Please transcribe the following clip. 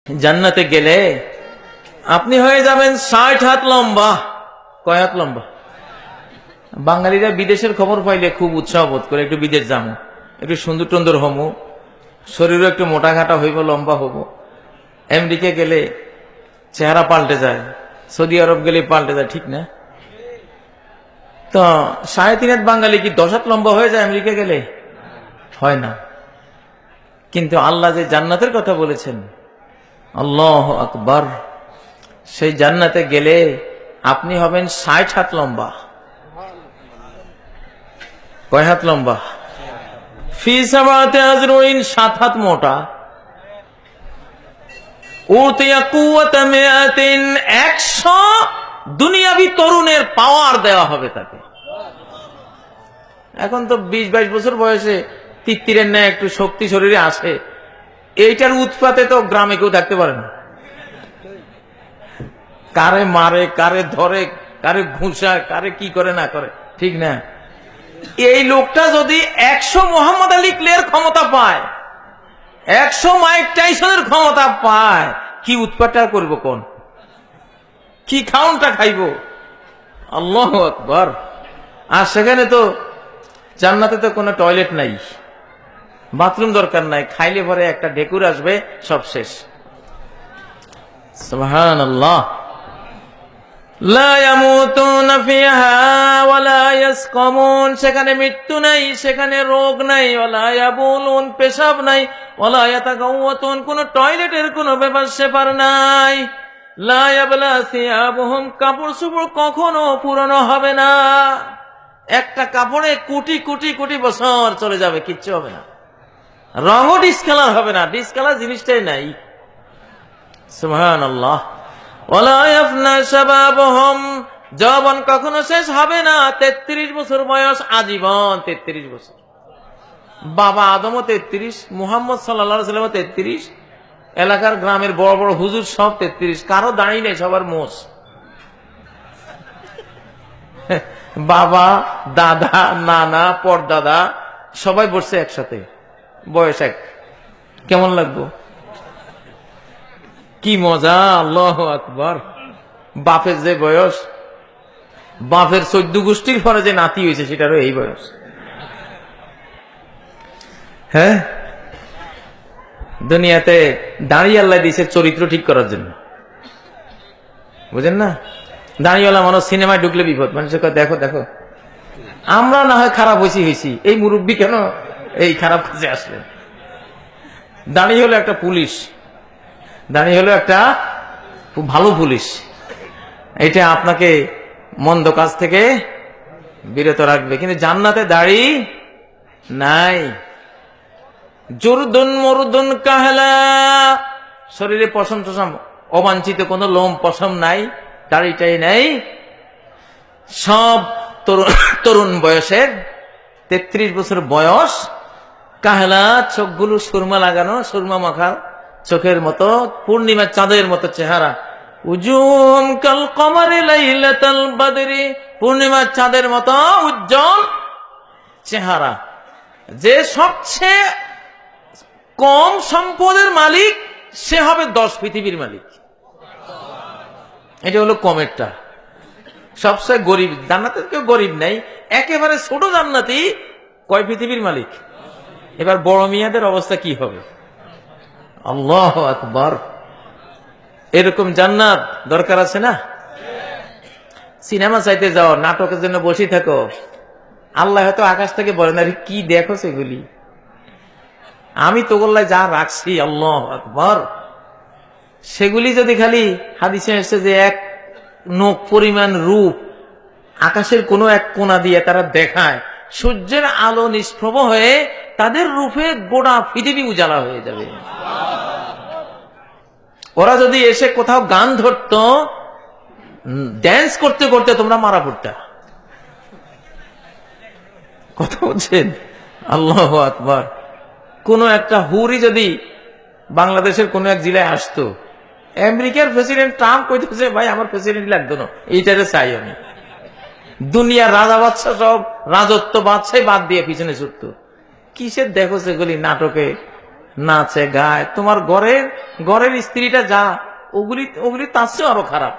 জান্নাতে গেলে আপনি হয়ে যাবেন 60 হাত লম্বা। কয় হাত লম্বা? বাঙালিরা বিদেশের খবর পাইলে খুব উৎসাহ বোধ করে, একটু বিদেশ যাবো, একটু সুন্দর টন্দর হমু, শরীরও একটু মোটা ঘাটা হইব, লম্বা হব। আমেরিকা গেলে চেহারা পাল্টে যায়, সৌদি আরব গেলে পাল্টে যায়, ঠিক না? তো 3.5 হাত বাঙালি কি 10 হাত লম্বা হয়ে যায় আমেরিকা গেলে? হয় না। কিন্তু আল্লাহ যে জান্নাতের কথা বলেছেন, আল্লাহু আকবার, সেই জান্নাতে গেলে আপনি হবেন 60 হাত লম্বা। কয় হাত লম্বা? ফি সামাতে আজরুইন, 7 হাত মোটা। উতিয়া কুওয়াতা মিআতিন, 100 দুনিয়াবি তরুণের পাওয়ার দেওয়া হবে তাকে। এখন তো 20-22 বছর বয়সে তিত্তিরের ন্যায় একটু শক্তি শরীরে আসে, এইটার উৎপাতে তো গ্রামে কেউ থাকতে পারে না। কারে মারে, কারে ধরে, কারে ঘুষায়, কারে কি করে না করে, ঠিক না? এই লোকটা যদি 100 মোহাম্মদ আলী ক্লের ক্ষমতা পায়, 100 মাইক টাইসনের ক্ষমতা পায়, কি উৎপাতটা করবো, কোন কি খাউনটা খাইব? আল্লাহু আকবার। আর সেখানে তো জান্নাতে তো কোনো টয়লেট নাই, বাথরুম দরকার নাই, খাইলে পরে একটা ঢেকুর আসবে, সব শেষ। সুবহানাল্লাহ। লা ইয়ামুতুনা ফিহা ওয়ালা ইয়াসকামুন, সেখানে মৃত্যু নাই, সেখানে রোগ নাই। ওয়ালা ইয়াবুলুন, পেশাব নাই। ওয়ালা ইয়াতাগাওয়াতুন, কোন টয়লেটের কোন ব্যাপার সেপার নাই। লা ইয়াবলা সিয়াবুহুম, কাপড় চোপড় কখনো পুরনো হবে না। একটা কাপড়ে কোটি কোটি কোটি বছর চলে যাবে, কিচ্ছু হবে না। রঙও ডিসকালার হবে না, ডিসকালার জিনিসটাই নাই। সুবহানাল্লাহ। ওয়ালা ইয়াফনা শাবাবুহুম, যৌবন কখনো শেষ হবে না। 33 বছর বয়স, আজীবন 33 বছর। বাবা আদমও 33, মুহাম্মদ সাল্লাল্লাহু আলাইহি ওয়াসাল্লাম 33, এলাকার গ্রামের বড় বড় হুজুর সব 33, কারো দাঁড়ি নেই, সবার মোষ। বাবা, দাদা, নানা, পরদাদা সবাই বসছে একসাথে, বয়স এক। কেমন লাগবো? কি মজা! আল্লাহু আকবার। বাপের যে বয়স, বাপের 14 গোষ্ঠীর পরে যে নাতি হয়েছে সেটারও এই বয়স। হ্যাঁ, দুনিয়াতে দাঁড়িয়ে আল্লাহ দিয়েছে চরিত্র ঠিক করার জন্য, বুঝেন না? দাঁড়িয়েওয়ালা মানুষ সিনেমায় ঢুকলে বিপদ, মানুষের কথা দেখো দেখো। আমরা না হয় খারাপ হয়েছি, এই মুরব্বী কেন এই খারাপ কাজে আসলে? দাঁড়িয়ে হলো একটা পুলিশ, দাঁড়িয়ে হলো একটা ভালো পুলিশ, এটা আপনাকে মন্দ কাজ থেকে বিরত রাখবে। কিন্তু জান্নাতে দাড়ি নাই। জুরদুন মুরদুন কাহলা, শরীরে পশম টসম, অবাঞ্ছিত কোনো লোম পশম নাই, দাড়িটাই নাই। সব তরুণ বয়সের, 33 বছর বয়স, কাহলা, চোখগুলো সুরমা লাগানো, সুরমা মাখা চোখের মতো, পূর্ণিমার চাঁদের মতো চেহারা। উজুম কাল কমারে লাইলাতাল বাদরি, পূর্ণিমার চাঁদের মতো উজ্জ্বল চেহারা। যে সবচেয়ে কম সম্পদের মালিক, সে হবে 10 পৃথিবীর মালিক। এটা হলো কমেরটা। সবচেয়ে গরিব জান্নাতে কেউ গরিব নাই, একেবারে ছোট জান্নাতি কয় পৃথিবীর মালিক। এবার বড় মিয়াদের অবস্থা কি হবে? আল্লাহু আকবার। এরকম জান্নাত দরকার আছে না? সিনেমা চাইতে যাও, নাটকের জন্য বসে থাকো, আল্লাহ হয়তো আকাশ থেকে বলেন, আরে কি দেখো সেগুলি, আমি তো গোল্লায় যা রাখছি, আল্লাহু আকবার। সেগুলি যদি খালি হাদিসে এসেছে যে এক নখ পরিমাণ রূপ আকাশের কোনো এক কোণা দিয়ে তারা দেখায়, সূর্যের আলো নিষ্প্রভ হয়ে তাদের রূপে গোটা পৃথিবী উজালা হয়ে যাবে। ওরা যদি এসে কোথাও গান ধরতো, ড্যান্স করতে করতে তোমরা মারা পড়তা। কথা বলছেন? আল্লাহু আকবার। কোন একটা হুরি যদি বাংলাদেশের কোন এক জেলায় আসতো, আমেরিকার প্রেসিডেন্ট ট্রাম্প কইতেছে, ভাই আমার প্রেসিডেন্ট লাগতো না, এইটারে চাই আমি। দুনিয়ার রাজা বাদশাহ সব রাজত্ব বাদশাহ বাদ দিয়ে পিছনে ছুটতো। কিসের দেখো সেগুলি নাটকে, নাচে গায়, তোমার ঘরের স্ত্রীটা যা, ওগুলি ওগুলি তার চেয়েও আরো খারাপ।